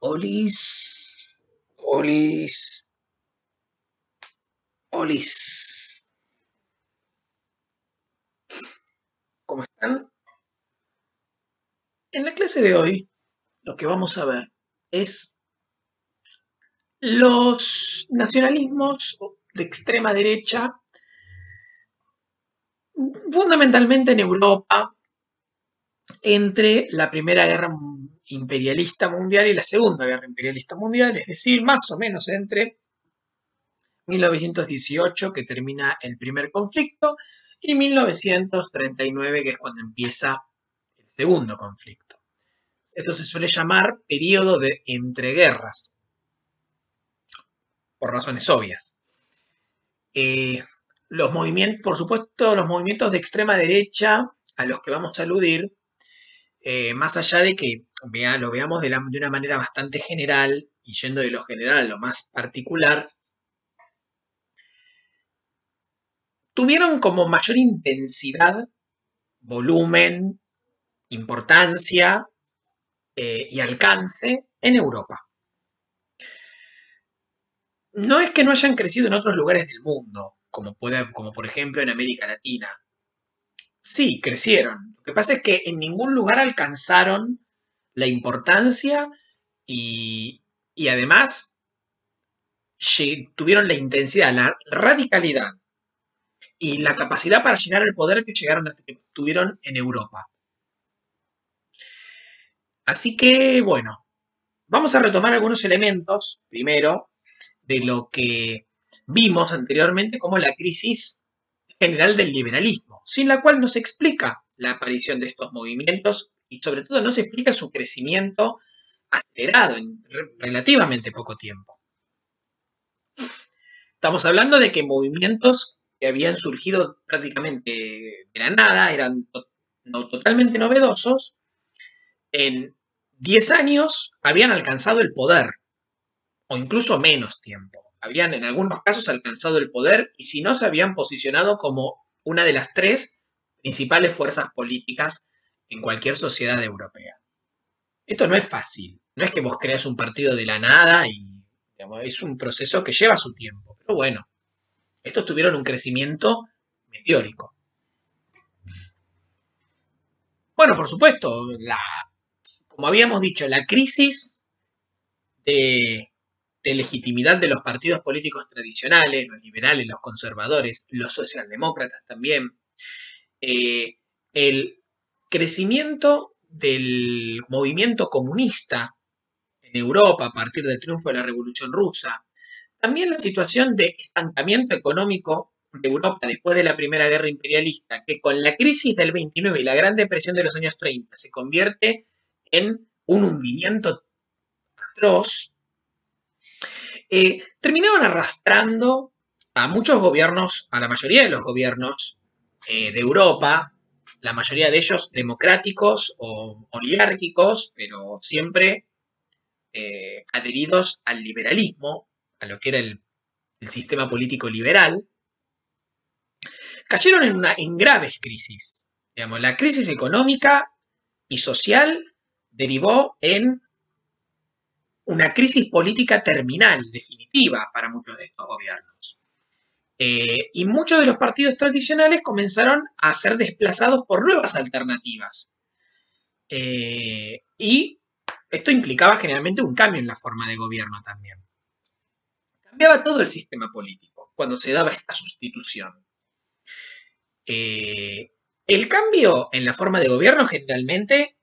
Olis, Olis, Olis. ¿Cómo están? En la clase de hoy lo que vamos a ver es los nacionalismos de extrema derecha, fundamentalmente en Europa, entre la Primera Guerra Imperialista Mundial y la Segunda Guerra Imperialista Mundial, es decir, más o menos entre 1918, que termina el primer conflicto, y 1939, que es cuando empieza el segundo conflicto. Esto se suele llamar periodo de entreguerras, por razones obvias. Los movimientos, por supuesto, los movimientos de extrema derecha a los que vamos a aludir, más allá de que lo veamos de una manera bastante general y yendo de lo general a lo más particular, tuvieron como mayor intensidad, volumen, importancia y alcance en Europa. No es que no hayan crecido en otros lugares del mundo, como por ejemplo en América Latina. Sí, crecieron. Lo que pasa es que en ningún lugar alcanzaron la importancia y, y además tuvieron la intensidad, la radicalidad y la capacidad para llegar al poder que tuvieron en Europa. Así que, bueno, vamos a retomar algunos elementos, primero, de lo que vimos anteriormente como la crisis general del liberalismo, sin la cual no se explica la aparición de estos movimientos y sobre todo no se explica su crecimiento acelerado en relativamente poco tiempo. Estamos hablando de que movimientos que habían surgido prácticamente de la nada, eran totalmente novedosos, en 10 años habían alcanzado el poder, o incluso menos tiempo. Habían en algunos casos alcanzado el poder y si no se habían posicionado como una de las tres principales fuerzas políticas en cualquier sociedad europea. Esto no es fácil, no es que vos creas un partido de la nada y digamos, es un proceso que lleva su tiempo. Pero bueno, estos tuvieron un crecimiento meteórico. Bueno, por supuesto, como habíamos dicho, la crisis de, de legitimidad de los partidos políticos tradicionales, los liberales, los conservadores, los socialdemócratas también, el crecimiento del movimiento comunista en Europa a partir del triunfo de la Revolución Rusa, también la situación de estancamiento económico de Europa después de la Primera Guerra Imperialista, que con la crisis del 29 y la Gran Depresión de los años 30 se convierte en un hundimiento atroz, terminaron arrastrando a muchos gobiernos, a la mayoría de los gobiernos de Europa, la mayoría de ellos democráticos o oligárquicos, pero siempre adheridos al liberalismo, a lo que era el sistema político liberal, cayeron en graves crisis. Digamos, la crisis económica y social derivó en una crisis política terminal, definitiva, para muchos de estos gobiernos. Y muchos de los partidos tradicionales comenzaron a ser desplazados por nuevas alternativas. Y esto implicaba generalmente un cambio en la forma de gobierno también. Cambiaba todo el sistema político cuando se daba esta sustitución. El cambio en la forma de gobierno generalmente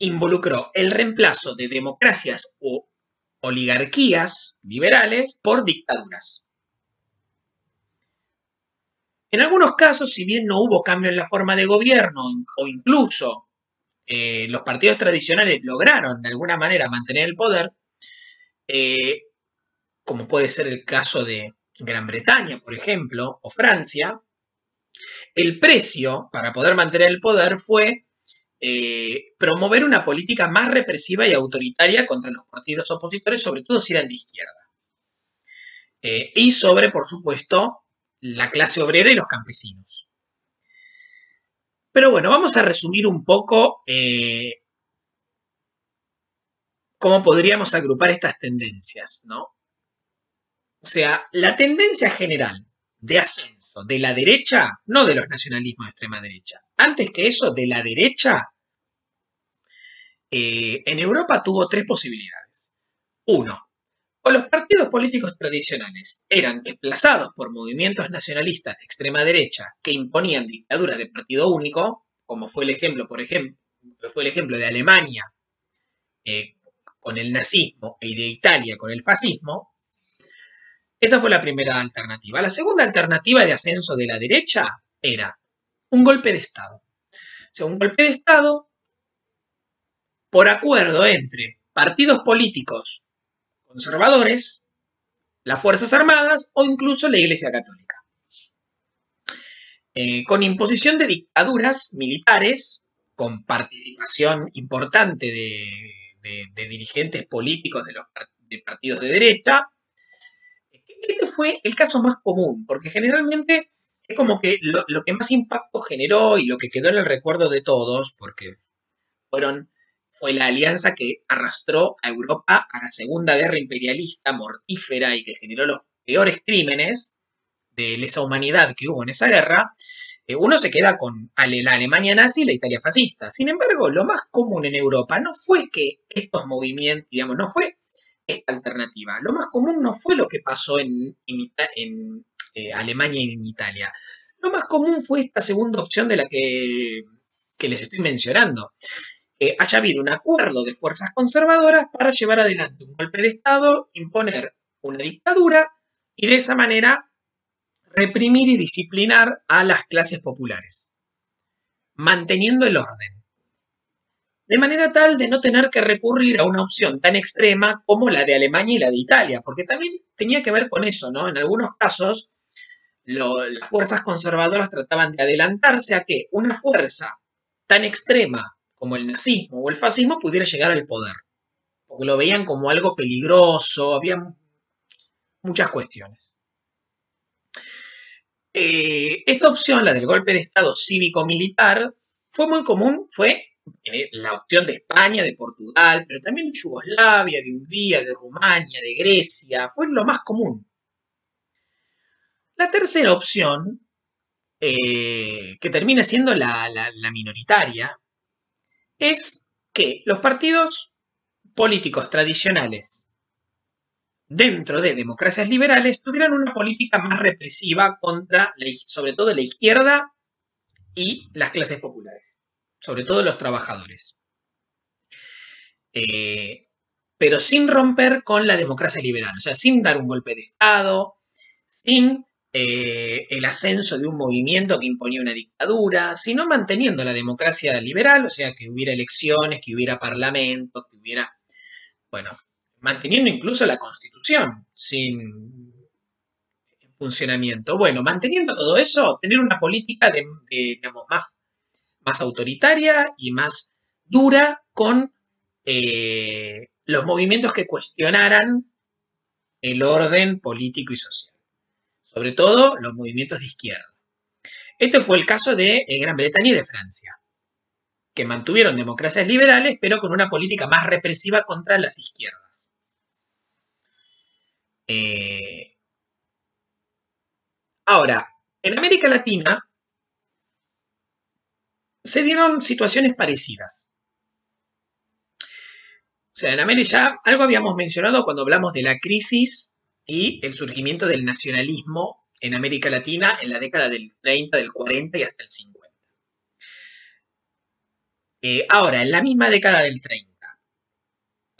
involucró el reemplazo de democracias o oligarquías liberales por dictaduras. En algunos casos, si bien no hubo cambio en la forma de gobierno o incluso los partidos tradicionales lograron de alguna manera mantener el poder, eh, como puede ser el caso de Gran Bretaña, por ejemplo, o Francia, el precio para poder mantener el poder fue promover una política más represiva y autoritaria contra los partidos opositores, sobre todo si eran de izquierda. Y sobre, por supuesto, la clase obrera y los campesinos. Pero bueno, vamos a resumir un poco cómo podríamos agrupar estas tendencias, ¿no? O sea, la tendencia general de ascenso de la derecha, no de los nacionalismos de extrema derecha, antes que eso, de la derecha, en Europa tuvo tres posibilidades. Uno, o los partidos políticos tradicionales eran desplazados por movimientos nacionalistas de extrema derecha que imponían dictaduras de partido único, como fue el ejemplo, de Alemania eh, con el nazismo y de Italia con el fascismo. Esa fue la primera alternativa. La segunda alternativa de ascenso de la derecha era un golpe de Estado. O sea, un golpe de Estado por acuerdo entre partidos políticos conservadores, las Fuerzas Armadas o incluso la Iglesia Católica. Con imposición de dictaduras militares, con participación importante de dirigentes políticos de partidos de derecha. Este fue el caso más común, porque generalmente es como que lo que más impacto generó y lo que quedó en el recuerdo de todos, porque fue la alianza que arrastró a Europa a la Segunda Guerra Imperialista mortífera y que generó los peores crímenes de lesa humanidad que hubo en esa guerra. Uno se queda con la Alemania nazi y la Italia fascista. Sin embargo, lo más común en Europa no fue que estos movimientos, digamos, no fue esta alternativa. Lo más común no fue lo que pasó en Alemania y en Italia. Lo más común fue esta segunda opción de la que les estoy mencionando. Haya habido un acuerdo de fuerzas conservadoras para llevar adelante un golpe de Estado, imponer una dictadura y de esa manera reprimir y disciplinar a las clases populares, manteniendo el orden, de manera tal de no tener que recurrir a una opción tan extrema como la de Alemania y la de Italia, porque también tenía que ver con eso, ¿no? En algunos casos, las fuerzas conservadoras trataban de adelantarse a que una fuerza tan extrema como el nazismo o el fascismo pudiera llegar al poder, porque lo veían como algo peligroso, había muchas cuestiones. Esta opción, la del golpe de Estado cívico-militar, fue muy común, fue la opción de España, de Portugal, pero también de Yugoslavia, de Hungría, de Rumania, de Grecia, fue lo más común. La tercera opción, que termina siendo la minoritaria, es que los partidos políticos tradicionales dentro de democracias liberales tuvieran una política más represiva contra, sobre todo, la izquierda y las clases populares, sobre todo los trabajadores. Pero sin romper con la democracia liberal, o sea, sin dar un golpe de Estado, sin el ascenso de un movimiento que imponía una dictadura, sino manteniendo la democracia liberal, o sea, que hubiera elecciones, que hubiera parlamento, que hubiera, bueno, manteniendo incluso la constitución sin funcionamiento. Bueno, manteniendo todo eso, tener una política digamos, más autoritaria y más dura con los movimientos que cuestionaran el orden político y social. Sobre todo los movimientos de izquierda. Este fue el caso de Gran Bretaña y de Francia, que mantuvieron democracias liberales, pero con una política más represiva contra las izquierdas. Ahora, en América Latina se dieron situaciones parecidas. O sea, en América ya algo habíamos mencionado cuando hablamos de la crisis y el surgimiento del nacionalismo en América Latina en la década del 30, del 40 y hasta el 50. Ahora, en la misma década del 30,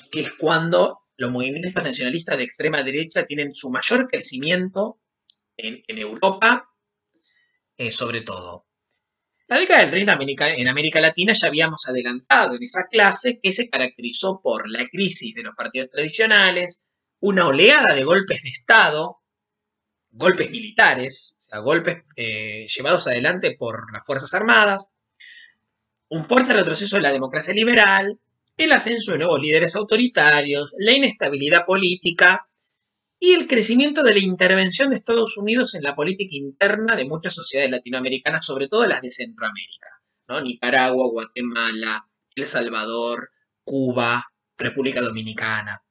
que es cuando los movimientos nacionalistas de extrema derecha tienen su mayor crecimiento en Europa, sobre todo. La década del 30 en América Latina ya habíamos adelantado en esa clase que se caracterizó por la crisis de los partidos tradicionales, una oleada de golpes de Estado, golpes militares, o sea, golpes llevados adelante por las Fuerzas Armadas, un fuerte retroceso en la democracia liberal, el ascenso de nuevos líderes autoritarios, la inestabilidad política y el crecimiento de la intervención de Estados Unidos en la política interna de muchas sociedades latinoamericanas, sobre todo las de Centroamérica, ¿no? Nicaragua, Guatemala, El Salvador, Cuba, República Dominicana.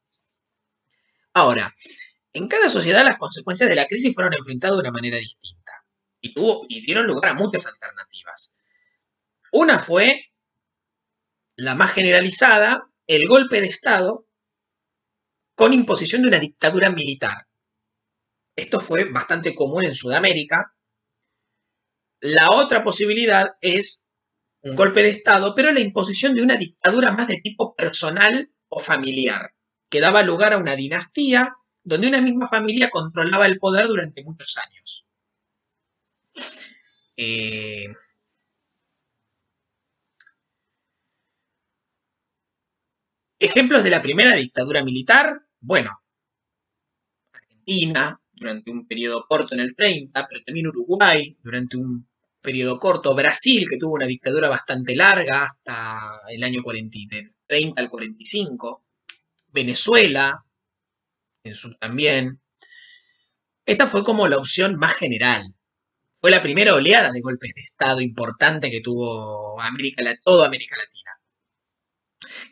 Ahora, en cada sociedad las consecuencias de la crisis fueron enfrentadas de una manera distinta y dieron lugar a muchas alternativas. Una fue la más generalizada, el golpe de Estado con imposición de una dictadura militar. Esto fue bastante común en Sudamérica. La otra posibilidad es un golpe de Estado, pero la imposición de una dictadura más de tipo personal o familiar, que daba lugar a una dinastía donde una misma familia controlaba el poder durante muchos años. Ejemplos de la primera dictadura militar, bueno, Argentina durante un periodo corto en el 30, pero también Uruguay durante un periodo corto, Brasil, que tuvo una dictadura bastante larga hasta el año 40, del 30 al 45, Venezuela, en su también. Esta fue como la opción más general. Fue la primera oleada de golpes de Estado importante que tuvo toda América Latina.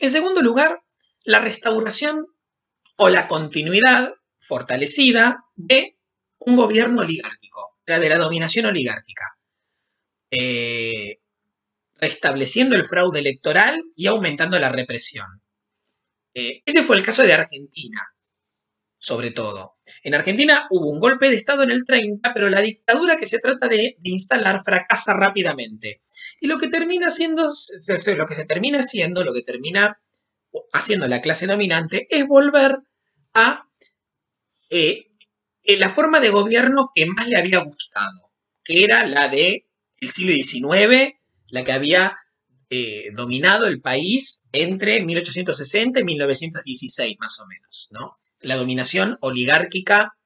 En segundo lugar, la restauración o la continuidad fortalecida de un gobierno oligárquico, o sea, de la dominación oligárquica, restableciendo el fraude electoral y aumentando la represión. Ese fue el caso de Argentina, sobre todo. En Argentina hubo un golpe de Estado en el 30, pero la dictadura que se trata de instalar fracasa rápidamente. Y lo que termina haciendo la clase dominante es volver a la forma de gobierno que más le había gustado, que era la del siglo XIX, la que había dominado el país entre 1860 y 1916, más o menos, ¿no? La dominación oligárquica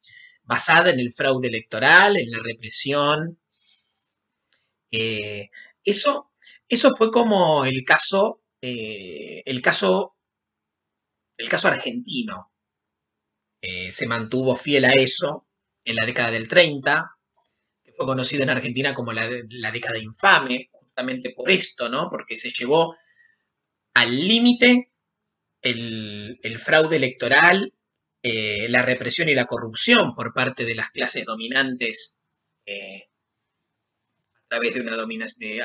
basada en el fraude electoral, en la represión. Eso, eso fue como el caso argentino. Se mantuvo fiel a eso en la década del 30, que fue conocido en Argentina como la década infame, justamente por esto, ¿no? Porque se llevó al límite el fraude electoral, la represión y la corrupción por parte de las clases dominantes a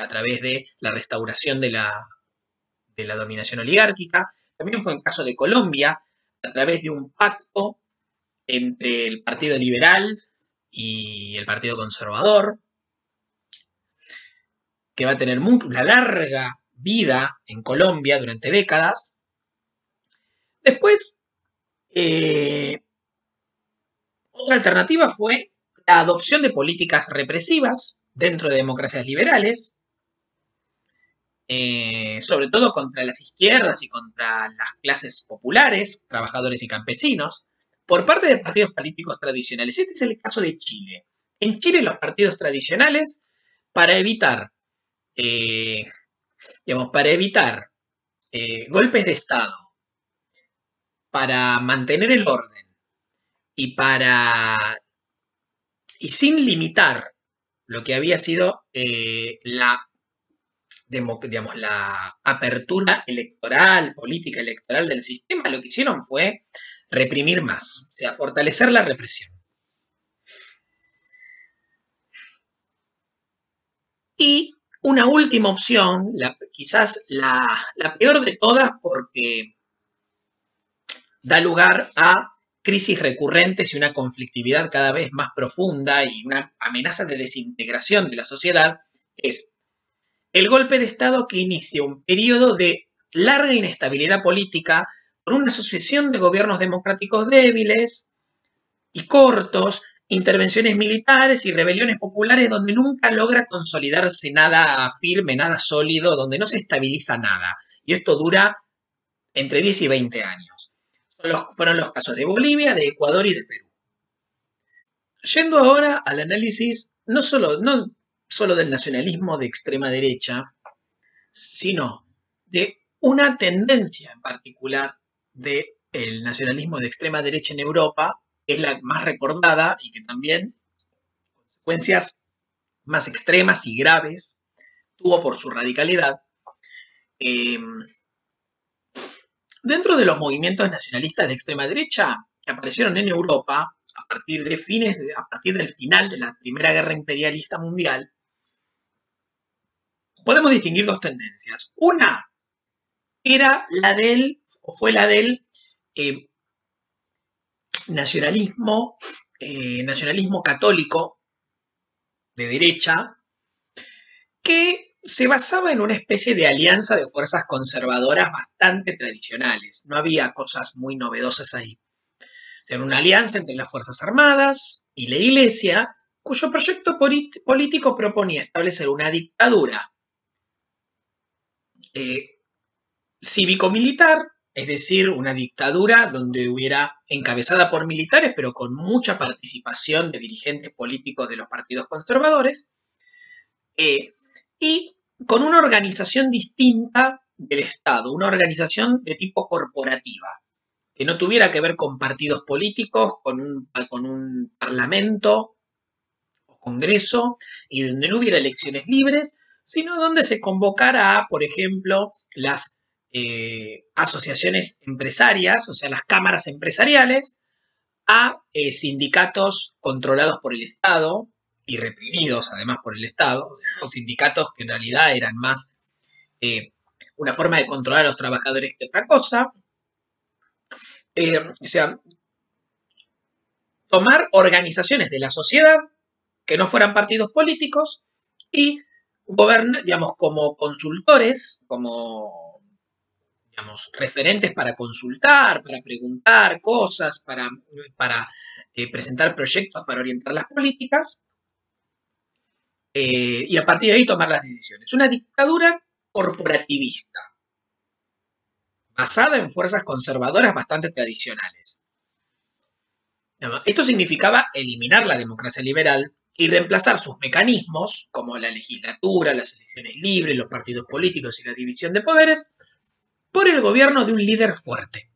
través de la restauración de la dominación oligárquica. También fue el caso de Colombia, a través de un pacto entre el Partido Liberal y el Partido Conservador, que va a tener una larga vida en Colombia durante décadas. Después, otra alternativa fue la adopción de políticas represivas dentro de democracias liberales, sobre todo contra las izquierdas y contra las clases populares, trabajadores y campesinos, por parte de partidos políticos tradicionales. Este es el caso de Chile. En Chile los partidos tradicionales, para evitar, golpes de Estado, para mantener el orden y sin limitar lo que había sido la apertura electoral, política electoral del sistema, lo que hicieron fue reprimir más, o sea, fortalecer la represión. Y una última opción, quizás la peor de todas, porque da lugar a crisis recurrentes y una conflictividad cada vez más profunda y una amenaza de desintegración de la sociedad, es el golpe de Estado que inicia un periodo de larga inestabilidad política por una sucesión de gobiernos democráticos débiles y cortos, intervenciones militares y rebeliones populares donde nunca logra consolidarse nada firme, nada sólido, donde no se estabiliza nada. Y esto dura entre 10 y 20 años. Fueron los casos de Bolivia, de Ecuador y de Perú. Yendo ahora al análisis no solo del nacionalismo de extrema derecha, sino de una tendencia en particular del nacionalismo de extrema derecha en Europa, que es la más recordada y que también consecuencias más extremas y graves tuvo por su radicalidad. Dentro de los movimientos nacionalistas de extrema derecha que aparecieron en Europa a partir del final de la Primera Guerra Imperialista Mundial, podemos distinguir dos tendencias. Una era fue la del eh, nacionalismo católico de derecha, que se basaba en una especie de alianza de fuerzas conservadoras bastante tradicionales. No había cosas muy novedosas ahí. Era una alianza entre las Fuerzas Armadas y la Iglesia, cuyo proyecto político proponía establecer una dictadura cívico-militar, es decir, una dictadura donde hubiera encabezada por militares, pero con mucha participación de dirigentes políticos de los partidos conservadores, y con una organización distinta del Estado, una organización de tipo corporativa, que no tuviera que ver con partidos políticos, con un parlamento o congreso, y donde no hubiera elecciones libres, sino donde se convocara a, por ejemplo, las asociaciones empresarias, o sea, las cámaras empresariales, a sindicatos controlados por el Estado y reprimidos además por el Estado, o sindicatos que en realidad eran más una forma de controlar a los trabajadores que otra cosa. O sea, tomar organizaciones de la sociedad que no fueran partidos políticos y gobernar, digamos, como consultores, como, digamos, referentes para consultar, para preguntar cosas, para presentar proyectos para orientar las políticas, y a partir de ahí tomar las decisiones. Una dictadura corporativista, basada en fuerzas conservadoras bastante tradicionales. Esto significaba eliminar la democracia liberal y reemplazar sus mecanismos, como la legislatura, las elecciones libres, los partidos políticos y la división de poderes, por el gobierno de un líder fuerte,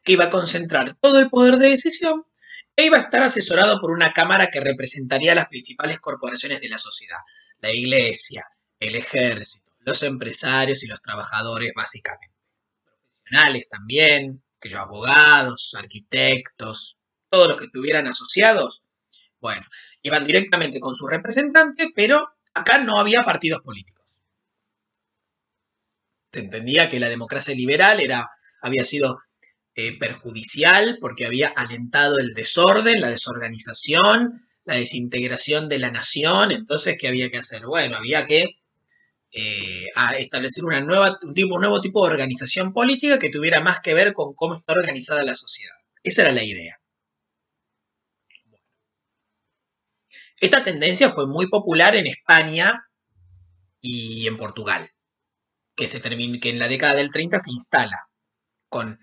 que iba a concentrar todo el poder de decisión e iba a estar asesorado por una cámara que representaría las principales corporaciones de la sociedad, la iglesia, el ejército, los empresarios y los trabajadores básicamente. Profesionales también, aquellos abogados, arquitectos, todos los que estuvieran asociados, bueno, iban directamente con su representante, pero acá no había partidos políticos. Se entendía que la democracia liberal había sido perjudicial porque había alentado el desorden, la desorganización, la desintegración de la nación. Entonces, ¿qué había que hacer? Bueno, había que establecer un nuevo tipo de organización política que tuviera más que ver con cómo está organizada la sociedad. Esa era la idea. Esta tendencia fue muy popular en España y en Portugal, que en la década del 30 se instala con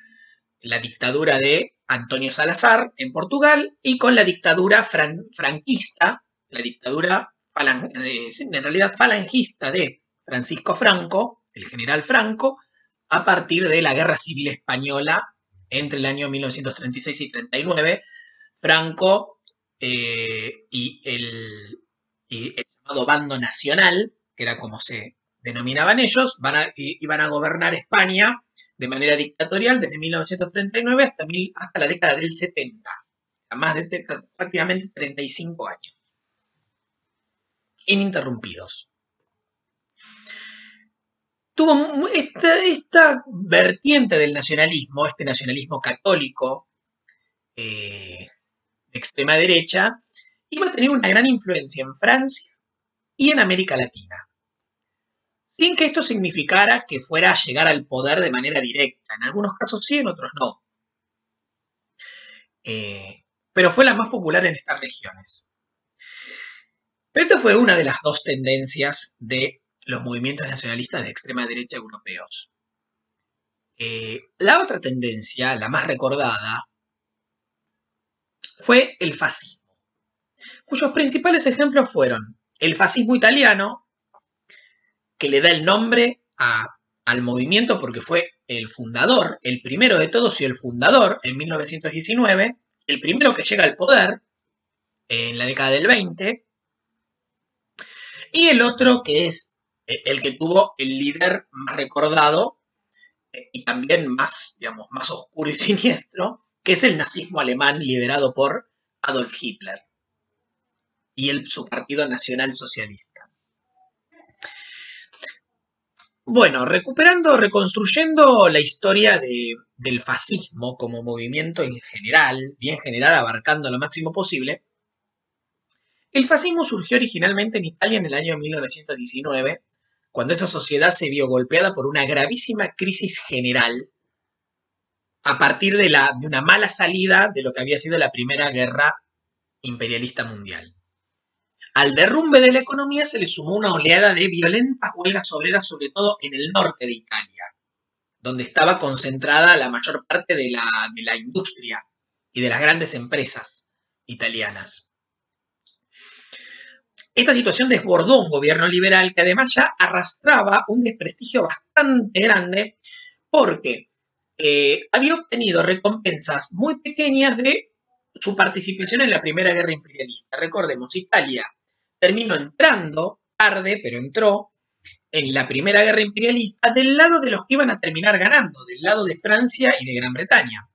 la dictadura de Antonio Salazar en Portugal y con la dictadura franquista, la dictadura en realidad falangista de Francisco Franco, el general Franco, a partir de la Guerra Civil Española entre el año 1936 y 39. Franco y el llamado Bando Nacional, que era como se denominaban ellos, iban a gobernar España de manera dictatorial desde 1939 hasta la década del 70, a más de prácticamente 35 años, ininterrumpidos. Tuvo esta vertiente del nacionalismo, este nacionalismo católico de extrema derecha, iba a tener una gran influencia en Francia y en América Latina, sin que esto significara que fuera a llegar al poder de manera directa. En algunos casos sí, en otros no. Pero fue la más popular en estas regiones. Pero esta fue una de las dos tendencias de los movimientos nacionalistas de extrema derecha europeos. La otra tendencia, la más recordada, fue el fascismo, cuyos principales ejemplos fueron el fascismo italiano, que le da el nombre al movimiento porque fue el fundador, el primero de todos y el fundador en 1919, el primero que llega al poder en la década del 20, y el otro que es el que tuvo el líder más recordado y también más, digamos, más oscuro y siniestro, que es el nazismo alemán liderado por Adolf Hitler y su partido nacional socialista. Bueno, recuperando, reconstruyendo la historia del fascismo como movimiento en general, bien general, abarcando lo máximo posible, el fascismo surgió originalmente en Italia en el año 1919, cuando esa sociedad se vio golpeada por una gravísima crisis general a partir de una mala salida de lo que había sido la Primera Guerra Imperialista Mundial. Al derrumbe de la economía se le sumó una oleada de violentas huelgas obreras, sobre todo en el norte de Italia, donde estaba concentrada la mayor parte de la industria y de las grandes empresas italianas. Esta situación desbordó un gobierno liberal que además ya arrastraba un desprestigio bastante grande porque había obtenido recompensas muy pequeñas de su participación en la Primera Guerra Imperialista. Recordemos, Italia terminó entrando tarde, pero entró en la Primera Guerra Imperialista del lado de los que iban a terminar ganando, del lado de Francia y de Gran Bretaña.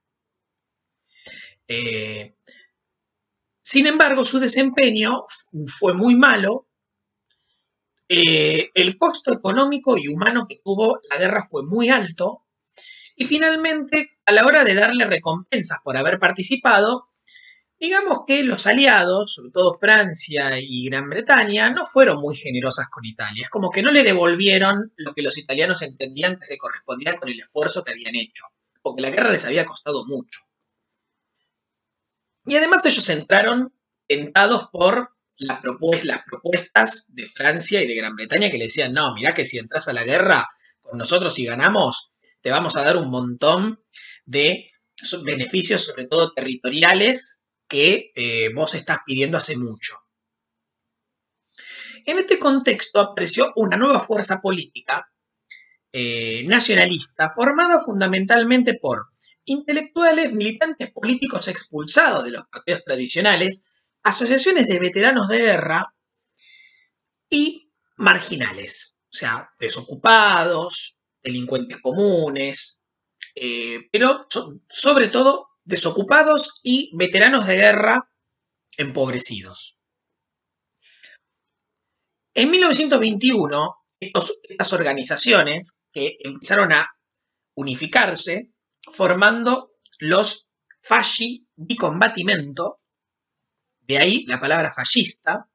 Sin embargo, su desempeño fue muy malo. El costo económico y humano que tuvo la guerra fue muy alto. Y finalmente, a la hora de darle recompensas por haber participado, digamos que los aliados, sobre todo Francia y Gran Bretaña, no fueron muy generosas con Italia. Es como que no le devolvieron lo que los italianos entendían que se correspondía con el esfuerzo que habían hecho, porque la guerra les había costado mucho. Y además ellos entraron tentados por las propuestas de Francia y de Gran Bretaña que le decían, no, mirá que si entras a la guerra con nosotros y ganamos, te vamos a dar un montón de beneficios, sobre todo territoriales, que vos estás pidiendo hace mucho. En este contexto apareció una nueva fuerza política nacionalista formada fundamentalmente por intelectuales, militantes políticos expulsados de los partidos tradicionales, asociaciones de veteranos de guerra y marginales, o sea, desocupados, delincuentes comunes, pero sobre todo desocupados y veteranos de guerra empobrecidos. En 1921, estas organizaciones que empezaron a unificarse formando los Fasci di Combattimento, de ahí la palabra fascista,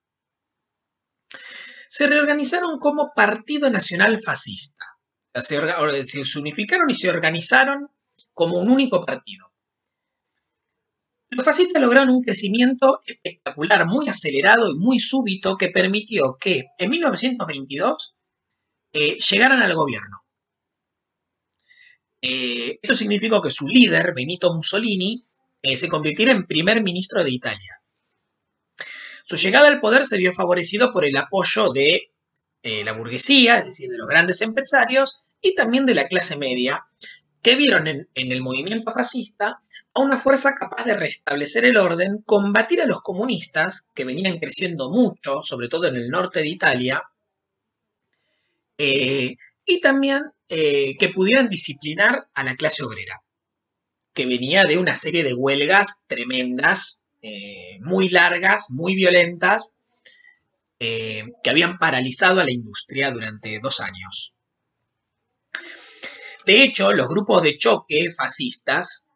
se reorganizaron como Partido Nacional Fascista. O sea, se unificaron y se organizaron como un único partido. Los fascistas lograron un crecimiento espectacular, muy acelerado y muy súbito, que permitió que en 1922 llegaran al gobierno. Esto significó que su líder, Benito Mussolini, se convirtiera en primer ministro de Italia. Su llegada al poder se vio favorecido por el apoyo de la burguesía, es decir, de los grandes empresarios, y también de la clase media, que vieron en el movimiento fascista a una fuerza capaz de restablecer el orden, combatir a los comunistas, que venían creciendo mucho, sobre todo en el norte de Italia, y también que pudieran disciplinar a la clase obrera, que venía de una serie de huelgas tremendas, muy largas, muy violentas, que habían paralizado a la industria durante 2 años. De hecho, los grupos de choque fascistas,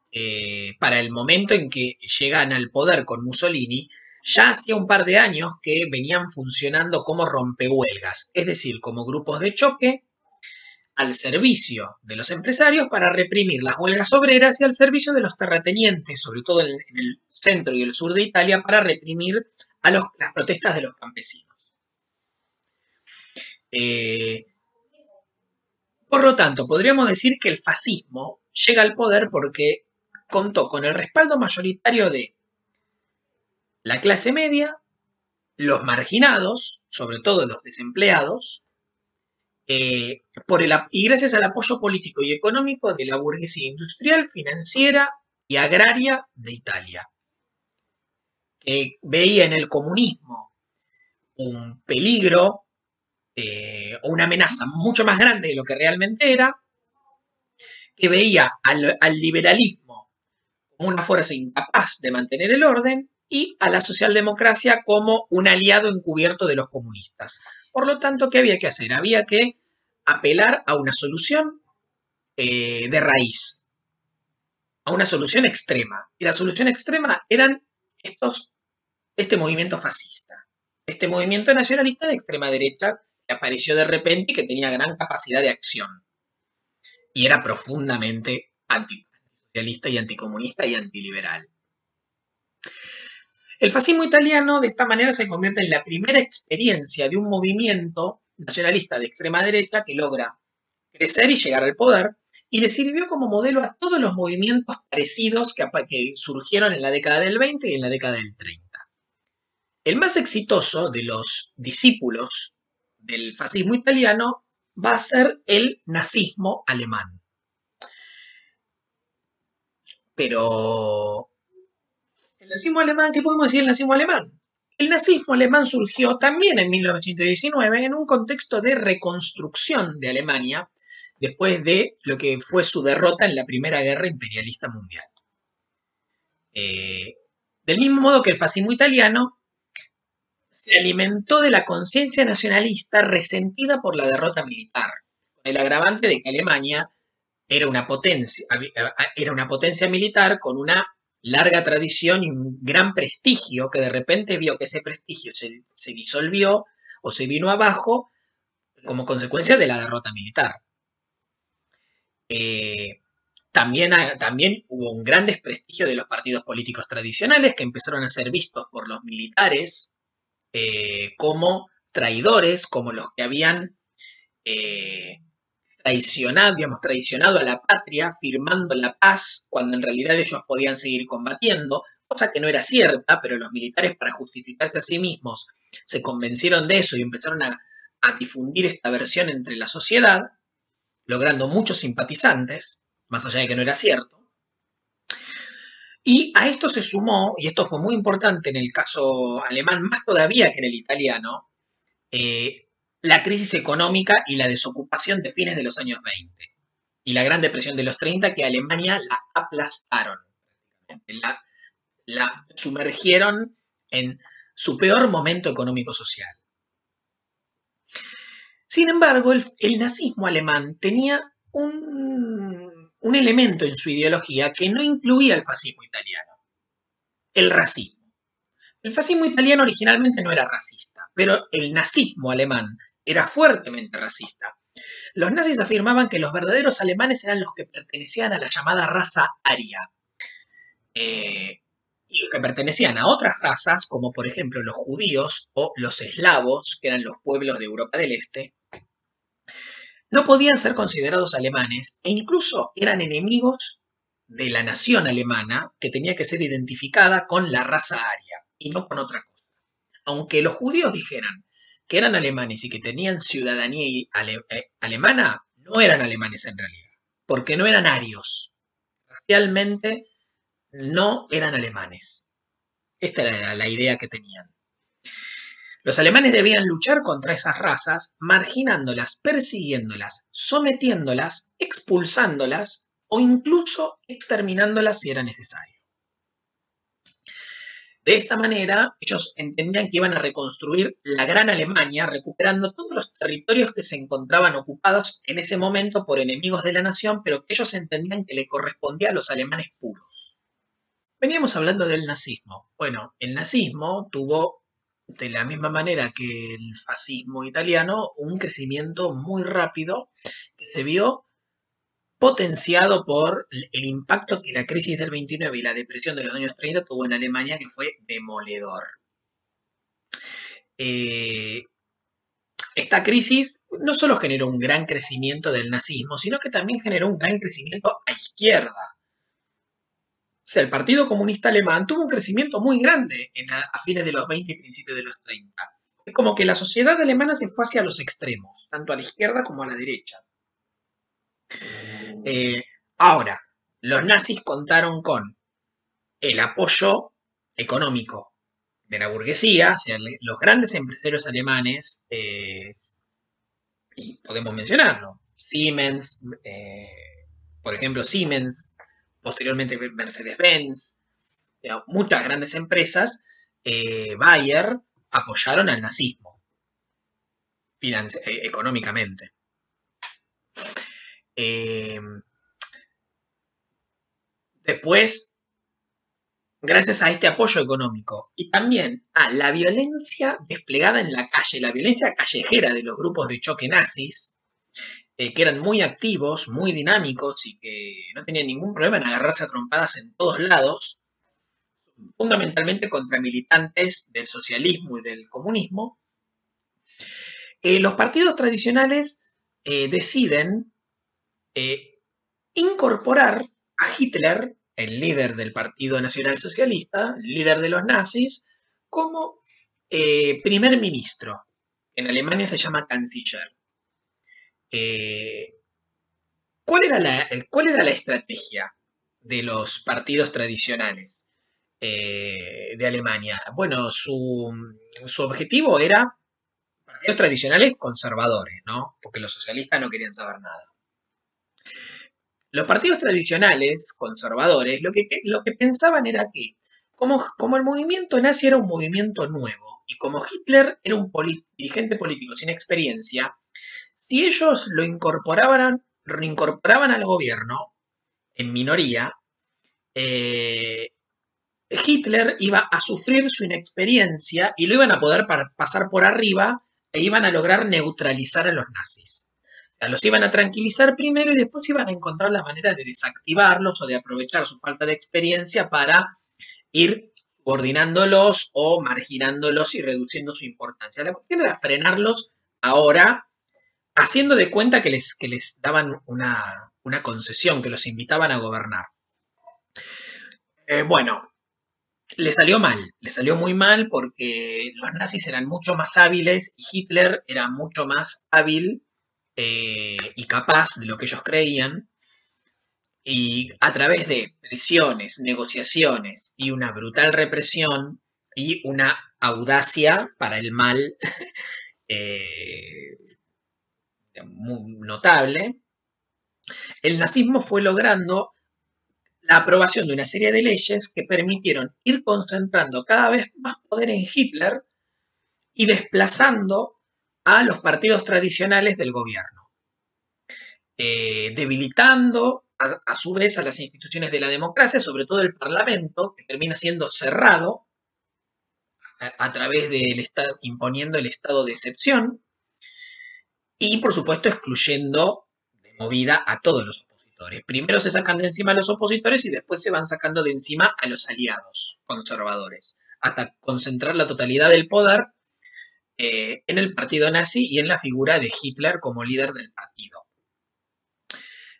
para el momento en que llegan al poder con Mussolini, ya hacía un par de años que venían funcionando como rompehuelgas, es decir, como grupos de choque al servicio de los empresarios para reprimir las huelgas obreras y al servicio de los terratenientes, sobre todo en el centro y el sur de Italia, para reprimir a las protestas de los campesinos. Por lo tanto, podríamos decir que el fascismo llega al poder porque contó con el respaldo mayoritario de la clase media, los marginados, sobre todo los desempleados, y gracias al apoyo político y económico de la burguesía industrial, financiera y agraria de Italia, que veía en el comunismo un peligro o una amenaza mucho más grande de lo que realmente era, que veía al liberalismo como una fuerza incapaz de mantener el orden y a la socialdemocracia como un aliado encubierto de los comunistas. Por lo tanto, ¿qué había que hacer? Había que apelar a una solución de raíz, a una solución extrema. Y la solución extrema eran este movimiento fascista, este movimiento nacionalista de extrema derecha que apareció de repente y que tenía gran capacidad de acción. Y era profundamente antisocialista y anticomunista y antiliberal. El fascismo italiano de esta manera se convierte en la primera experiencia de un movimiento nacionalista de extrema derecha que logra crecer y llegar al poder, y le sirvió como modelo a todos los movimientos parecidos que surgieron en la década del 20 y en la década del 30. El más exitoso de los discípulos del fascismo italiano va a ser el nazismo alemán. Pero el nazismo alemán, ¿qué podemos decir del nazismo alemán? El nazismo alemán surgió también en 1919 en un contexto de reconstrucción de Alemania después de lo que fue su derrota en la Primera Guerra Imperialista Mundial. Del mismo modo que el fascismo italiano se alimentó de la conciencia nacionalista resentida por la derrota militar, con el agravante de que Alemania era una potencia militar con una larga tradición y un gran prestigio, que de repente vio que ese prestigio se disolvió o se vino abajo como consecuencia de la derrota militar. También hubo un gran desprestigio de los partidos políticos tradicionales que empezaron a ser vistos por los militares como traidores, como los que habían traicionado a la patria, firmando la paz, cuando en realidad ellos podían seguir combatiendo, cosa que no era cierta, pero los militares, para justificarse a sí mismos, se convencieron de eso y empezaron a difundir esta versión entre la sociedad, logrando muchos simpatizantes, más allá de que no era cierto. Y a esto se sumó, y esto fue muy importante en el caso alemán, más todavía que en el italiano, la crisis económica y la desocupación de fines de los años 20 y la Gran Depresión de los 30 que a Alemania la aplastaron, la sumergieron en su peor momento económico-social. Sin embargo, el nazismo alemán tenía un elemento en su ideología que no incluía el fascismo italiano, el racismo. El fascismo italiano originalmente no era racista, pero el nazismo alemán era fuertemente racista. Los nazis afirmaban que los verdaderos alemanes eran los que pertenecían a la llamada raza aria, y los que pertenecían a otras razas, como por ejemplo los judíos o los eslavos, que eran los pueblos de Europa del Este, no podían ser considerados alemanes e incluso eran enemigos de la nación alemana, que tenía que ser identificada con la raza aria y no con otra cosa. Aunque los judíos dijeran que eran alemanes y que tenían ciudadanía alemana, no eran alemanes en realidad, porque no eran arios. Racialmente no eran alemanes. Esta era la idea que tenían. Los alemanes debían luchar contra esas razas, marginándolas, persiguiéndolas, sometiéndolas, expulsándolas o incluso exterminándolas si era necesario. De esta manera, ellos entendían que iban a reconstruir la Gran Alemania, recuperando todos los territorios que se encontraban ocupados en ese momento por enemigos de la nación, pero que ellos entendían que le correspondía a los alemanes puros. Veníamos hablando del nazismo. Bueno, el nazismo tuvo, de la misma manera que el fascismo italiano, un crecimiento muy rápido que se vio potenciado por el impacto que la crisis del 29 y la depresión de los años 30 tuvo en Alemania, que fue demoledor. Esta crisis no solo generó un gran crecimiento del nazismo, sino que también generó un gran crecimiento a izquierda. O sea, el Partido Comunista Alemán tuvo un crecimiento muy grande a fines de los 20 y principios de los 30. Es como que la sociedad alemana se fue hacia los extremos, tanto a la izquierda como a la derecha. Ahora, los nazis contaron con el apoyo económico de la burguesía, o sea, los grandes empresarios alemanes, y podemos mencionarlo, Siemens, por ejemplo Siemens, posteriormente Mercedes-Benz, muchas grandes empresas, Bayer, apoyaron al nazismo económicamente. Después, gracias a este apoyo económico y también a la violencia desplegada en la calle, la violencia callejera de los grupos de choque nazis, que eran muy activos, muy dinámicos y que no tenían ningún problema en agarrarse a trompadas en todos lados, fundamentalmente contra militantes del socialismo y del comunismo, los partidos tradicionales deciden incorporar a Hitler, el líder del Partido Nacional Socialista, el líder de los nazis, como primer ministro. En Alemania se llama canciller. ¿Cuál era la estrategia de los partidos tradicionales de Alemania? Bueno, su objetivo era partidos tradicionales conservadores, ¿no? Porque los socialistas no querían saber nada. Los partidos tradicionales, conservadores, lo que pensaban era que, como el movimiento nazi era un movimiento nuevo, y como Hitler era un dirigente político sin experiencia, si ellos lo incorporaban al gobierno, en minoría, Hitler iba a sufrir su inexperiencia y lo iban a poder pasar por arriba e iban a lograr neutralizar a los nazis. O sea, los iban a tranquilizar primero y después iban a encontrar la manera de desactivarlos o de aprovechar su falta de experiencia para ir coordinándolos o marginándolos y reduciendo su importancia. La cuestión era frenarlos ahora, haciendo de cuenta que les daban una concesión, que los invitaban a gobernar. Bueno, le salió muy mal porque los nazis eran mucho más hábiles y Hitler era mucho más hábil y capaz de lo que ellos creían. Y a través de presiones, negociaciones y una brutal represión y una audacia para el mal eh, muy notable, el nazismo fue logrando la aprobación de una serie de leyes que permitieron ir concentrando cada vez más poder en Hitler y desplazando a los partidos tradicionales del gobierno, debilitando a su vez a las instituciones de la democracia, sobre todo el Parlamento, que termina siendo cerrado a través del Estado, imponiendo el estado de excepción y, por supuesto, excluyendo de movida a todos los opositores. Primero se sacan de encima a los opositores y después se van sacando de encima a los aliados conservadores, hasta concentrar la totalidad del poder en el partido nazi y en la figura de Hitler como líder del partido,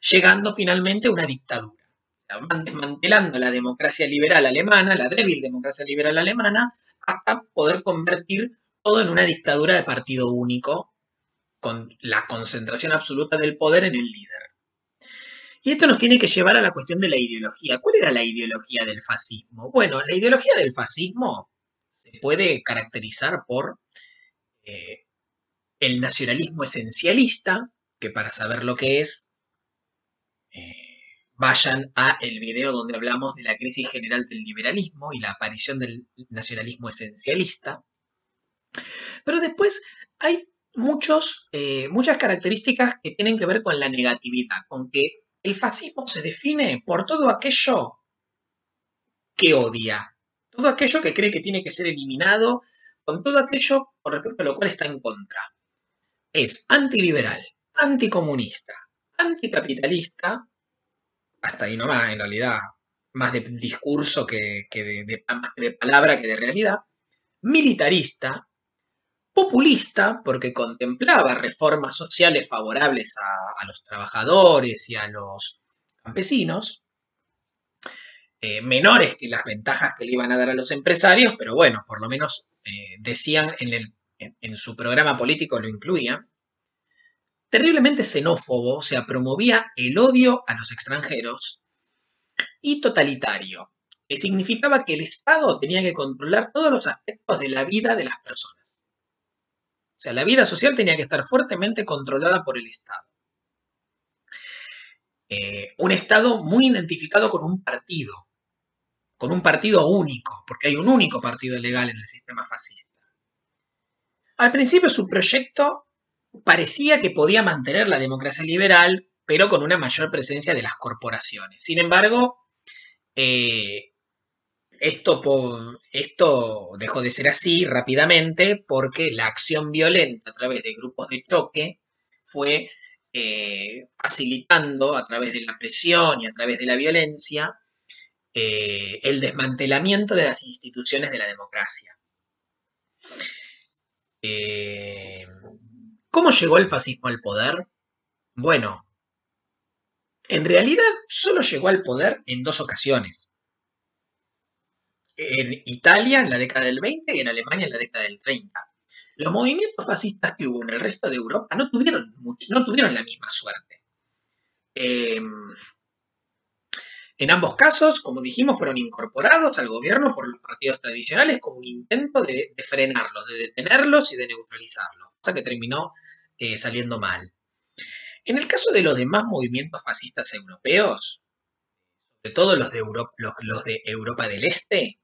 llegando finalmente a una dictadura. Van desmantelando la democracia liberal alemana, la débil democracia liberal alemana, hasta poder convertir todo en una dictadura de partido único, con la concentración absoluta del poder en el líder. Y esto nos tiene que llevar a la cuestión de la ideología. ¿Cuál era la ideología del fascismo? Bueno, la ideología del fascismo se puede caracterizar por el nacionalismo esencialista, que para saber lo que es, vayan a el video donde hablamos de la crisis general del liberalismo y la aparición del nacionalismo esencialista. Pero después hay muchas características que tienen que ver con la negatividad, con que el fascismo se define por todo aquello que odia, todo aquello que cree que tiene que ser eliminado, con todo aquello con respecto a lo cual está en contra. Es antiliberal, anticomunista, anticapitalista, hasta ahí nomás, en realidad, más de discurso que de palabra que de realidad, militarista, populista, porque contemplaba reformas sociales favorables a los trabajadores y a los campesinos, menores que las ventajas que le iban a dar a los empresarios, pero bueno, por lo menos decían en su programa político lo incluían. Terriblemente xenófobo, o sea, promovía el odio a los extranjeros, y totalitario, que significaba que el Estado tenía que controlar todos los aspectos de la vida de las personas. O sea, la vida social tenía que estar fuertemente controlada por el Estado. un Estado muy identificado con un partido único, porque hay un único partido legal en el sistema fascista. Al principio su proyecto parecía que podía mantener la democracia liberal, pero con una mayor presencia de las corporaciones. Sin embargo, eh, esto dejó de ser así rápidamente porque la acción violenta a través de grupos de choque fue facilitando a través de la presión y a través de la violencia el desmantelamiento de las instituciones de la democracia. Eh, ¿Cómo llegó el fascismo al poder? Bueno, en realidad solo llegó al poder en dos ocasiones. En Italia en la década del 20 y en Alemania en la década del 30. Los movimientos fascistas que hubo en el resto de Europa no tuvieron la misma suerte. Eh, en ambos casos, como dijimos, fueron incorporados al gobierno por los partidos tradicionales como un intento de frenarlos, de detenerlos y de neutralizarlos, cosa que terminó saliendo mal. En el caso de los demás movimientos fascistas europeos, sobre todo los de Europa del Este,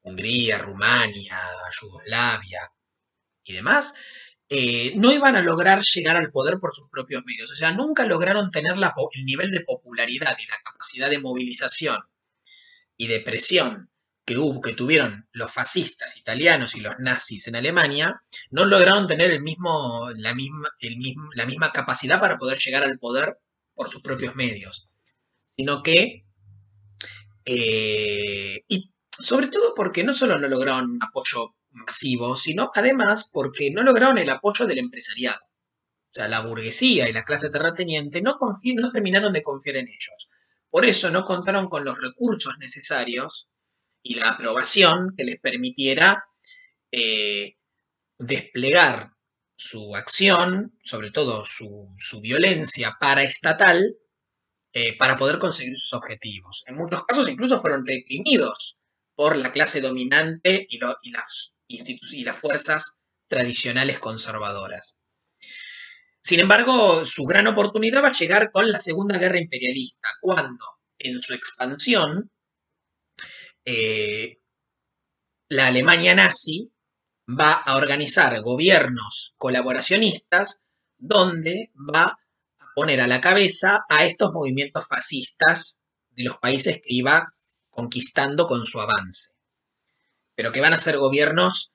Hungría, Rumania, Yugoslavia y demás, no iban a lograr llegar al poder por sus propios medios. O sea, nunca lograron tener el nivel de popularidad y la capacidad de movilización y de presión que tuvieron los fascistas italianos y los nazis en Alemania, no lograron tener la misma capacidad para poder llegar al poder por sus propios medios, sino que, y sobre todo porque no solo no lograron un apoyo masivo, sino además porque no lograron el apoyo del empresariado. O sea, la burguesía y la clase terrateniente no terminaron de confiar en ellos. Por eso no contaron con los recursos necesarios y la aprobación que les permitiera eh, desplegar su acción, sobre todo su violencia paraestatal, para poder conseguir sus objetivos. En muchos casos incluso fueron reprimidos por la clase dominante y las fuerzas tradicionales conservadoras. Sin embargo, su gran oportunidad va a llegar con la Segunda Guerra Imperialista, cuando en su expansión eh, la Alemania nazi va a organizar gobiernos colaboracionistas donde va a poner a la cabeza a estos movimientos fascistas de los países que iba conquistando con su avance. Pero que van a ser gobiernos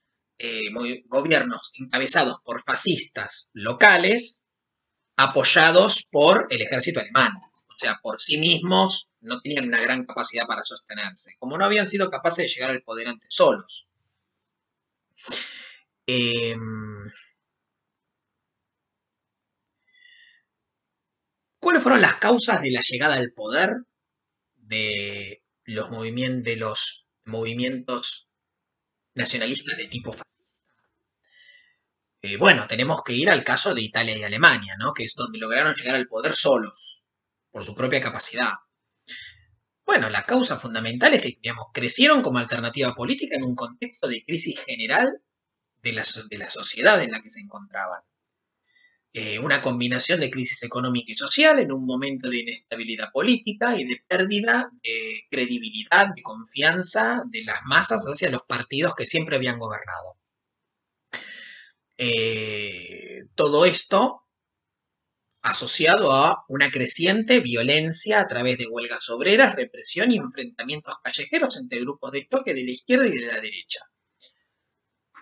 encabezados por fascistas locales apoyados por el ejército alemán. O sea, por sí mismos no tenían una gran capacidad para sostenerse, como no habían sido capaces de llegar al poder antes solos. Eh, ¿Cuáles fueron las causas de la llegada al poder de los movimientos nacionalistas de tipo fascista? Bueno, tenemos que ir al caso de Italia y Alemania, ¿no? Que es donde lograron llegar al poder solos, por su propia capacidad. Bueno, la causa fundamental es que, digamos, crecieron como alternativa política en un contexto de crisis general de la sociedad en la que se encontraban. Una combinación de crisis económica y social en un momento de inestabilidad política y de pérdida de credibilidad, de confianza de las masas hacia los partidos que siempre habían gobernado. Todo esto asociado a una creciente violencia a través de huelgas obreras, represión y enfrentamientos callejeros entre grupos de choque de la izquierda y de la derecha.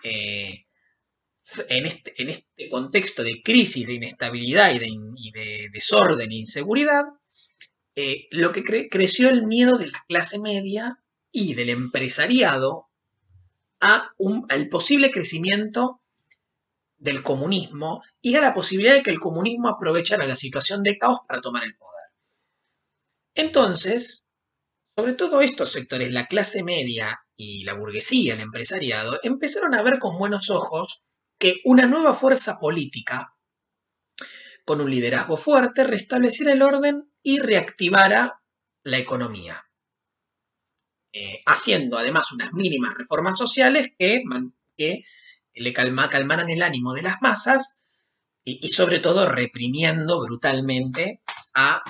En este contexto de crisis, de inestabilidad y de desorden e inseguridad, lo que creció el miedo de la clase media y del empresariado al posible crecimiento del comunismo y a la posibilidad de que el comunismo aprovechara la situación de caos para tomar el poder. Entonces, sobre todo estos sectores, la clase media y la burguesía, el empresariado, empezaron a ver con buenos ojos que una nueva fuerza política, con un liderazgo fuerte, restableciera el orden y reactivara la economía, haciendo además unas mínimas reformas sociales que le calmaran el ánimo de las masas y sobre todo reprimiendo brutalmente a,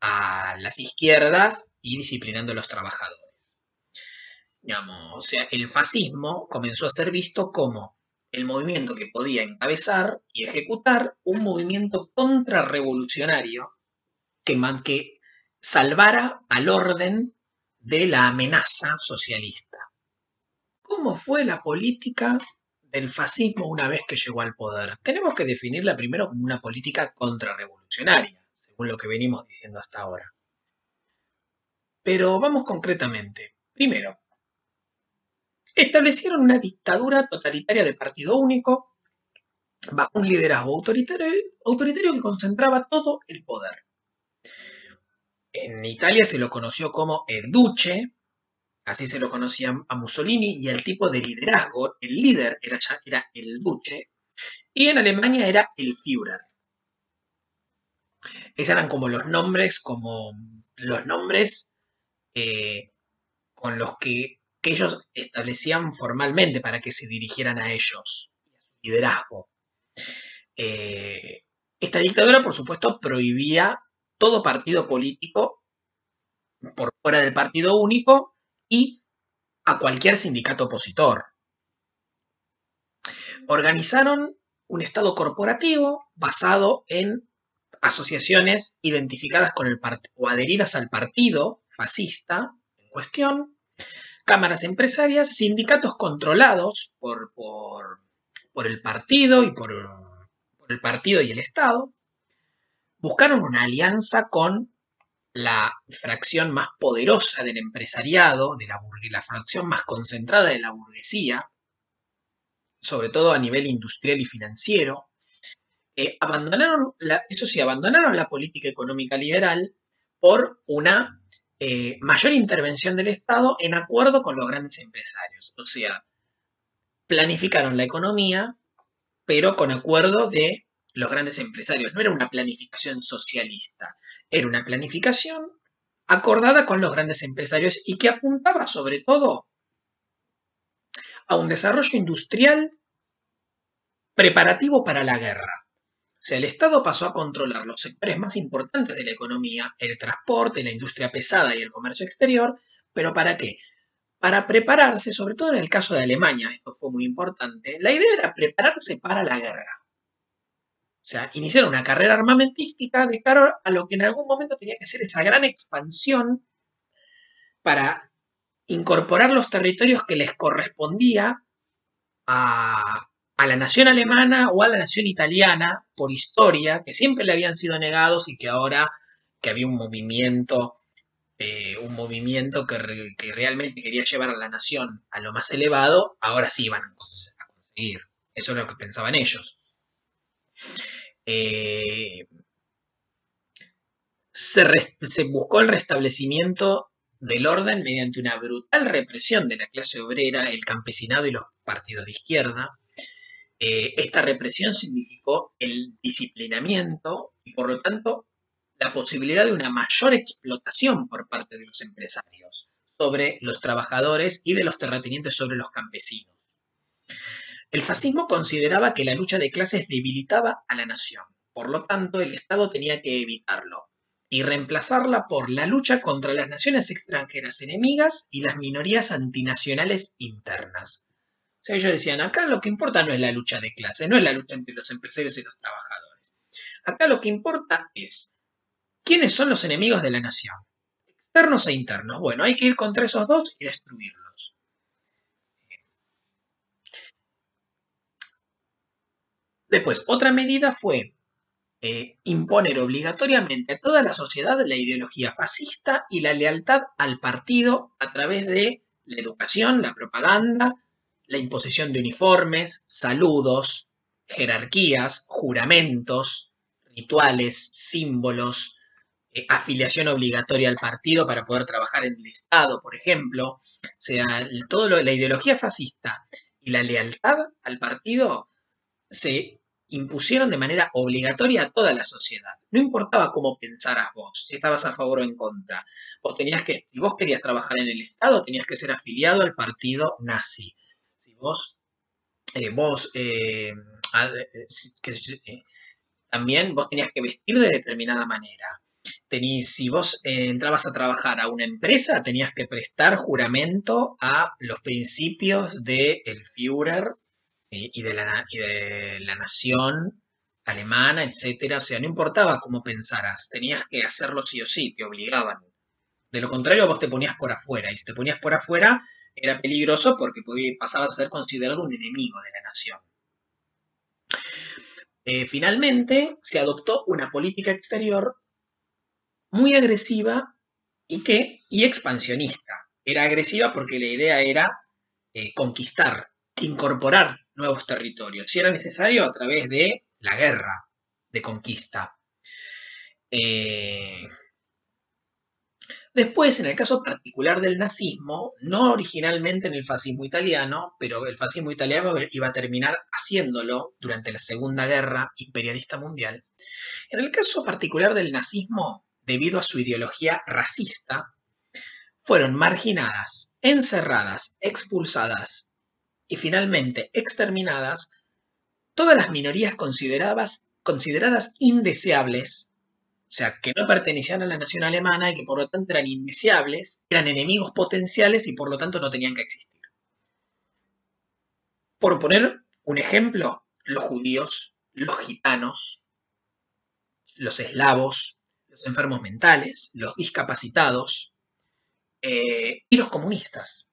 a las izquierdas y disciplinando a los trabajadores. Digamos, o sea, el fascismo comenzó a ser visto como el movimiento que podía encabezar y ejecutar un movimiento contrarrevolucionario que salvara al orden de la amenaza socialista. ¿Cómo fue la política del fascismo una vez que llegó al poder? Tenemos que definirla primero como una política contrarrevolucionaria, según lo que venimos diciendo hasta ahora. Pero vamos concretamente. Primero, establecieron una dictadura totalitaria de partido único bajo un liderazgo autoritario que concentraba todo el poder. En Italia se lo conoció como el Duce, así se lo conocía a Mussolini, y el tipo de liderazgo, el líder era el Duce, y en Alemania era el Führer. Esos eran como los nombres con los que ellos establecían formalmente para que se dirigieran a ellos, liderazgo. Esta dictadura, por supuesto, prohibía todo partido político por fuera del partido único y a cualquier sindicato opositor. Organizaron un Estado corporativo basado en asociaciones identificadas con el o adheridas al partido fascista en cuestión, cámaras empresarias, sindicatos controlados por el partido por el partido y el Estado, buscaron una alianza con la fracción más poderosa del empresariado, la fracción más concentrada de la burguesía, sobre todo a nivel industrial y financiero. Abandonaron la política económica liberal por una mayor intervención del Estado en acuerdo con los grandes empresarios. O sea, planificaron la economía, pero con acuerdo de los grandes empresarios. No era una planificación socialista, era una planificación acordada con los grandes empresarios y que apuntaba sobre todo a un desarrollo industrial preparativo para la guerra. O sea, el Estado pasó a controlar los sectores más importantes de la economía, el transporte, la industria pesada y el comercio exterior, pero ¿para qué? Para prepararse, sobre todo en el caso de Alemania, esto fue muy importante, la idea era prepararse para la guerra. O sea, iniciar una carrera armamentística de cara a lo que en algún momento tenía que ser esa gran expansión para incorporar los territorios que les correspondía a la nación alemana o a la nación italiana por historia, que siempre le habían sido negados y que ahora que había un movimiento que realmente quería llevar a la nación a lo más elevado, ahora sí iban a conseguir. Eso es lo que pensaban ellos. Se buscó el restablecimiento del orden mediante una brutal represión de la clase obrera, el campesinado y los partidos de izquierda. Esta represión significó el disciplinamiento y, por lo tanto, la posibilidad de una mayor explotación por parte de los empresarios sobre los trabajadores y de los terratenientes sobre los campesinos. El fascismo consideraba que la lucha de clases debilitaba a la nación, por lo tanto, el Estado tenía que evitarlo y reemplazarla por la lucha contra las naciones extranjeras enemigas y las minorías antinacionales internas. O sea, ellos decían, acá lo que importa no es la lucha de clase, no es la lucha entre los empresarios y los trabajadores. Acá lo que importa es quiénes son los enemigos de la nación, externos e internos. Bueno, hay que ir contra esos dos y destruirlos. Después, otra medida fue imponer obligatoriamente a toda la sociedad la ideología fascista y la lealtad al partido a través de la educación, la propaganda, la imposición de uniformes, saludos, jerarquías, juramentos, rituales, símbolos, afiliación obligatoria al partido para poder trabajar en el Estado, por ejemplo. O sea, la ideología fascista y la lealtad al partido se impusieron de manera obligatoria a toda la sociedad. No importaba cómo pensaras vos, si estabas a favor o en contra. Si vos querías trabajar en el Estado, tenías que ser afiliado al partido nazi. Si vos también vos tenías que vestir de determinada manera. Si vos entrabas a trabajar a una empresa, tenías que prestar juramento a los principios del Führer y de la nación alemana, etcétera. O sea, no importaba cómo pensaras, tenías que hacerlo sí o sí, te obligaban. De lo contrario, vos te ponías por afuera, y si te ponías por afuera, era peligroso porque pasabas a ser considerado un enemigo de la nación. Finalmente, se adoptó una política exterior muy agresiva y expansionista. Era agresiva porque la idea era conquistar, incorporar nuevos territorios, si era necesario a través de la guerra de conquista. Eh, Después, en el caso particular del nazismo, no originalmente en el fascismo italiano, pero el fascismo italiano iba a terminar haciéndolo durante la Segunda Guerra Imperialista Mundial. En el caso particular del nazismo, debido a su ideología racista, fueron marginadas, encerradas, expulsadas y finalmente exterminadas todas las minorías consideradas indeseables, o sea, que no pertenecían a la nación alemana y que por lo tanto eran indeseables, eran enemigos potenciales y por lo tanto no tenían que existir. Por poner un ejemplo, los judíos, los gitanos, los eslavos, los enfermos mentales, los discapacitados y los comunistas.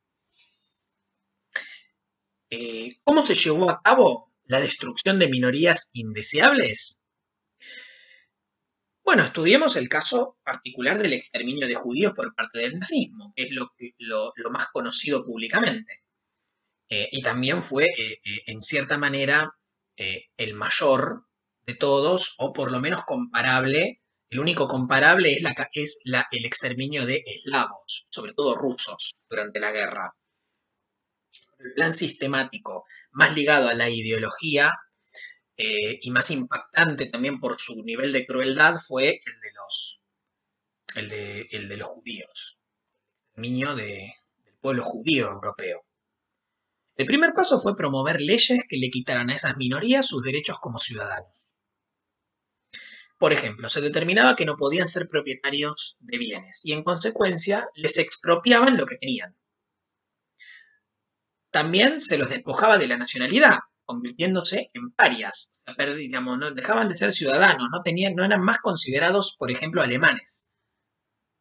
¿Cómo se llevó a cabo la destrucción de minorías indeseables? Bueno, estudiemos el caso particular del exterminio de judíos por parte del nazismo, que es lo más conocido públicamente. Y también fue, en cierta manera, el mayor de todos, o por lo menos comparable. El único comparable el exterminio de eslavos, sobre todo rusos, durante la guerra. El plan sistemático, más ligado a la ideología y más impactante también por su nivel de crueldad, fue el de los judíos, el exterminio del pueblo judío europeo. El primer paso fue promover leyes que le quitaran a esas minorías sus derechos como ciudadanos. Por ejemplo, se determinaba que no podían ser propietarios de bienes y en consecuencia les expropiaban lo que tenían. También se los despojaba de la nacionalidad, convirtiéndose en parias. Digamos, no, dejaban de ser ciudadanos, no eran más considerados, por ejemplo, alemanes.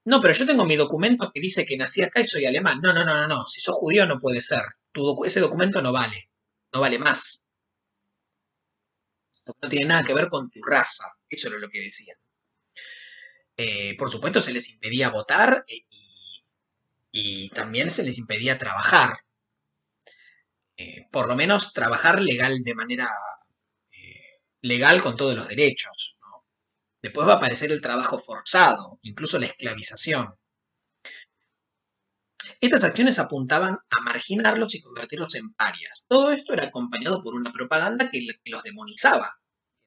No, pero yo tengo mi documento que dice que nací acá y soy alemán. No, no, no, no, no. Si sos judío no puede ser. Ese documento no vale. No vale más. No tiene nada que ver con tu raza. Eso era lo que decían. Por supuesto, se les impedía votar y también se les impedía trabajar. Por lo menos trabajar de manera legal con todos los derechos. ¿No? Después va a aparecer el trabajo forzado, incluso la esclavización. Estas acciones apuntaban a marginarlos y convertirlos en parias. Todo esto era acompañado por una propaganda que los demonizaba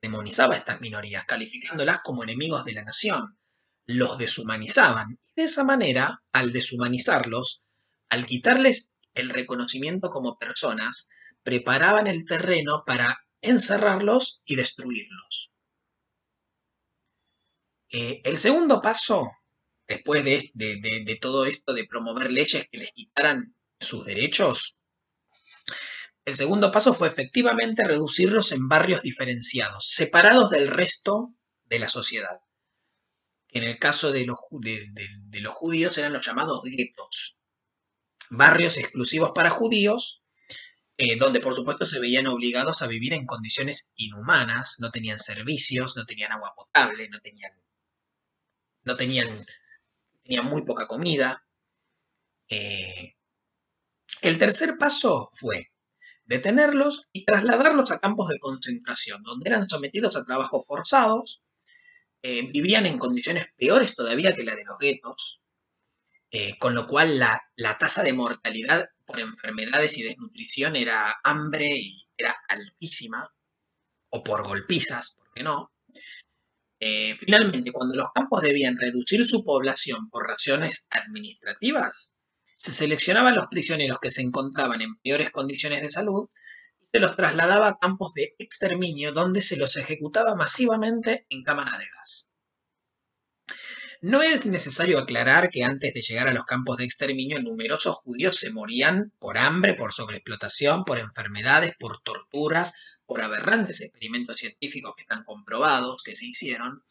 a estas minorías, calificándolas como enemigos de la nación. Los deshumanizaban. Y de esa manera, al deshumanizarlos, al quitarles el reconocimiento como personas, preparaban el terreno para encerrarlos y destruirlos. El segundo paso, después de todo esto de promover leyes que les quitaran sus derechos, el segundo paso fue efectivamente reducirlos en barrios diferenciados, separados del resto de la sociedad. En el caso de los judíos eran los llamados guetos, barrios exclusivos para judíos, donde por supuesto se veían obligados a vivir en condiciones inhumanas, no tenían servicios, no tenían agua potable, tenían muy poca comida. El tercer paso fue detenerlos y trasladarlos a campos de concentración, donde eran sometidos a trabajos forzados, vivían en condiciones peores todavía que la de los guetos, con lo cual la tasa de mortalidad por enfermedades y desnutrición era hambre y era altísima, o por golpizas, ¿por qué no? Finalmente, cuando los campos debían reducir su población por razones administrativas, se seleccionaban los prisioneros que se encontraban en peores condiciones de salud y se los trasladaba a campos de exterminio donde se los ejecutaba masivamente en cámaras de gas. No es necesario aclarar que antes de llegar a los campos de exterminio, numerosos judíos se morían por hambre, por sobreexplotación, por enfermedades, por torturas, por aberrantes experimentos científicos que están comprobados, que se hicieron,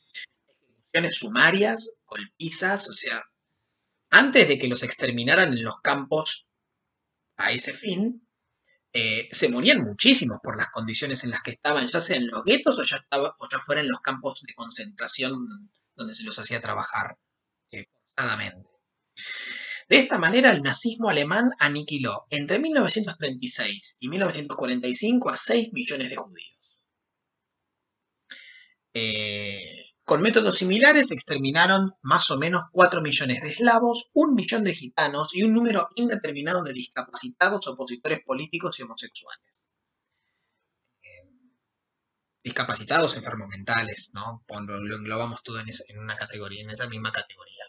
ejecuciones sumarias, golpizas, o sea, antes de que los exterminaran en los campos a ese fin, se morían muchísimos por las condiciones en las que estaban, ya sea en los guetos o ya fuera en los campos de concentración donde se los hacía trabajar forzadamente. De esta manera, el nazismo alemán aniquiló entre 1936 y 1945 a 6 millones de judíos. Con métodos similares se exterminaron más o menos 4 millones de eslavos, 1 millón de gitanos y un número indeterminado de discapacitados, opositores políticos y homosexuales. Discapacitados, enfermos mentales, ¿no? Lo englobamos todo en una categoría, en esa misma categoría.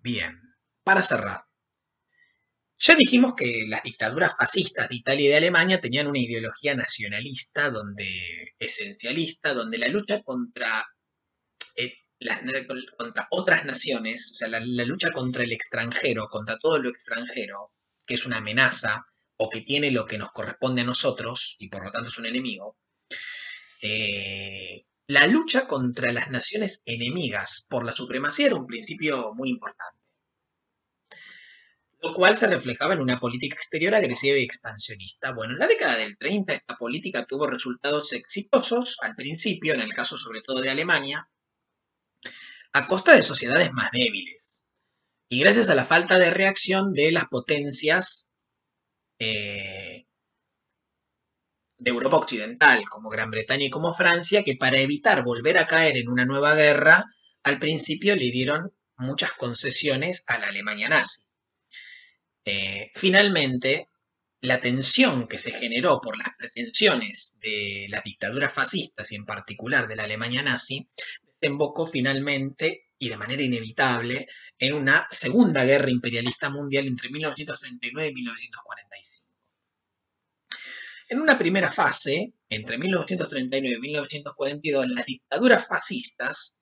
Bien, para cerrar. Ya dijimos que las dictaduras fascistas de Italia y de Alemania tenían una ideología nacionalista, esencialista, donde la lucha contra, contra otras naciones, o sea, la lucha contra el extranjero, contra todo lo extranjero, que es una amenaza o que tiene lo que nos corresponde a nosotros y por lo tanto es un enemigo, la lucha contra las naciones enemigas por la supremacía era un principio muy importante, lo cual se reflejaba en una política exterior agresiva y expansionista. Bueno, en la década del 30 esta política tuvo resultados exitosos al principio, en el caso sobre todo de Alemania, a costa de sociedades más débiles y gracias a la falta de reacción de las potencias de Europa Occidental, como Gran Bretaña y como Francia, que para evitar volver a caer en una nueva guerra, al principio le dieron muchas concesiones a la Alemania nazi. Finalmente, la tensión que se generó por las pretensiones de las dictaduras fascistas y en particular de la Alemania nazi, desembocó finalmente y de manera inevitable en una segunda guerra imperialista mundial entre 1939 y 1945. En una primera fase, entre 1939 y 1942, las dictaduras fascistas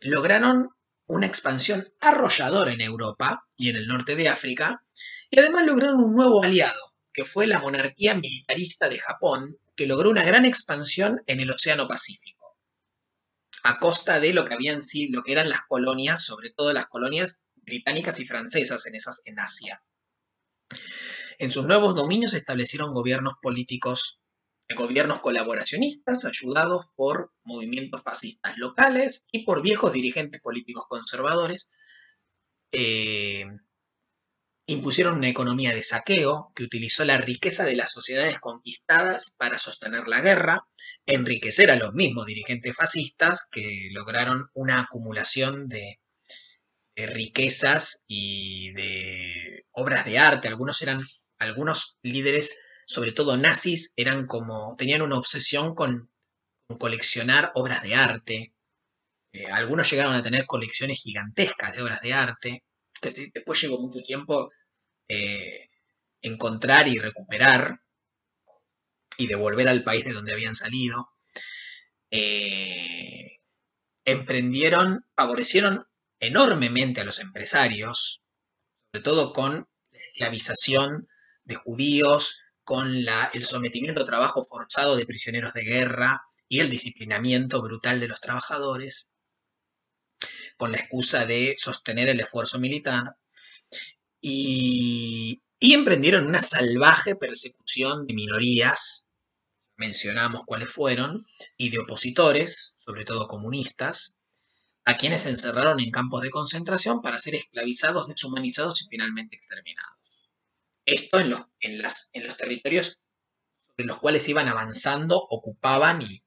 lograron una expansión arrolladora en Europa y en el norte de África, y además lograron un nuevo aliado, que fue la monarquía militarista de Japón, que logró una gran expansión en el Océano Pacífico, a costa de lo que habían sido, lo que eran las colonias, sobre todo las colonias británicas y francesas en Asia. En sus nuevos dominios se establecieron gobiernos políticos, gobiernos colaboracionistas ayudados por movimientos fascistas locales y por viejos dirigentes políticos conservadores. Impusieron una economía de saqueo que utilizó la riqueza de las sociedades conquistadas para sostener la guerra, enriquecer a los mismos dirigentes fascistas que lograron una acumulación de riquezas y de obras de arte. Algunos líderes, sobre todo nazis, tenían una obsesión con coleccionar obras de arte. Algunos llegaron a tener colecciones gigantescas de obras de arte. Entonces, después llevó mucho tiempo eh, encontrar y recuperar y devolver al país de donde habían salido. Eh, favorecieron enormemente a los empresarios, sobre todo con la esclavización de judíos, con el sometimiento a trabajo forzado de prisioneros de guerra y el disciplinamiento brutal de los trabajadores, con la excusa de sostener el esfuerzo militar, y emprendieron una salvaje persecución de minorías, mencionamos cuáles fueron, y de opositores, sobre todo comunistas, a quienes se encerraron en campos de concentración para ser esclavizados, deshumanizados y finalmente exterminados. Esto en los territorios sobre los cuales iban avanzando, ocupaban y...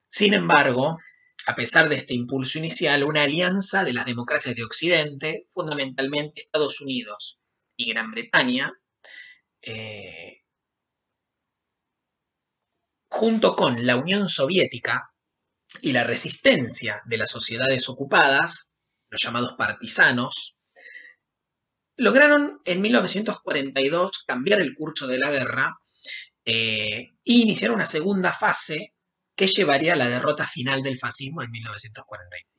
Sin embargo, a pesar de este impulso inicial, una alianza de las democracias de Occidente, fundamentalmente Estados Unidos y Gran Bretaña, junto con la Unión Soviética y la resistencia de las sociedades ocupadas, los llamados partisanos, lograron en 1942 cambiar el curso de la guerra e iniciar una segunda fase que llevaría a la derrota final del fascismo en 1945.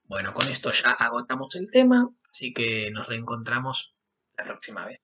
Bueno, con esto ya agotamos el tema, así que nos reencontramos la próxima vez.